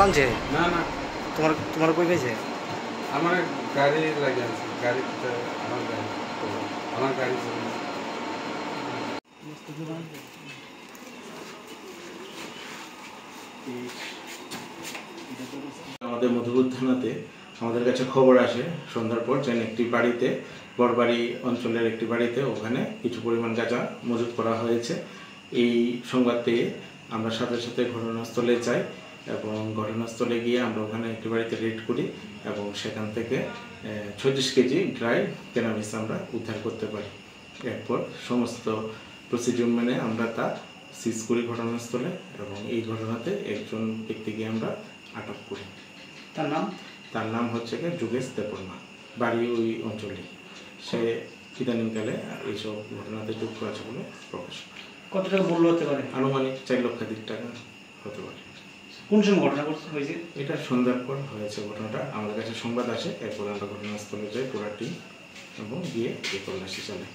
আনছে না না তোমার তোমার কই পেয়েছে আমার গাড়ি লাগে আছে গাড়িতে আমার গাড়ি আমাদের মধুপুর থানাতে আমাদের কাছে খবর আসে সন্ধ্যার পর যে একটি বাড়িতে বড়বাড়ি অঞ্চলের একটি বাড়িতে ওখানে কিছু পরিমাণ গাঁজা মজুত করা হয়েছে। এই সংবাদ পেয়ে আমরা সাথে সাথে ঘটনাস্থলে যাই এবং ঘটনাস্থলে গিয়ে আমরা ওখানে একটি বাড়িতে রেড করি এবং সেখান থেকে 36 কেজি ড্রাই ক্যানাবিস আমরা উদ্ধার করতে পারি। এরপর সমস্ত প্রসিডিউর মেনে আমরা তা সিজ করি ঘটনাস্থলে এবং এই ঘটনাতে একজন ব্যক্তিকে আমরা আটক করি। তার নাম হচ্ছে যোগেশ দেববর্মা, বাড়ি ওই অঞ্চলে। সে ইদানিংকালে এইসব ঘটনাতে যুক্ত আছে বলে প্রকাশ। কত টাকা মূল্য হতে পারে? আনুমানিক 4 লক্ষাধিক টাকা হতে পারে। কোন সময় ঘটনা হয়েছে? এটা সন্ধ্যার পর হয়েছে ঘটনাটা। আমাদের কাছে সংবাদ আসে, এরপর আমরা ঘটনাস্থলে যাই পুরা টিম এবং গিয়ে এই তল্লাশি চালাই।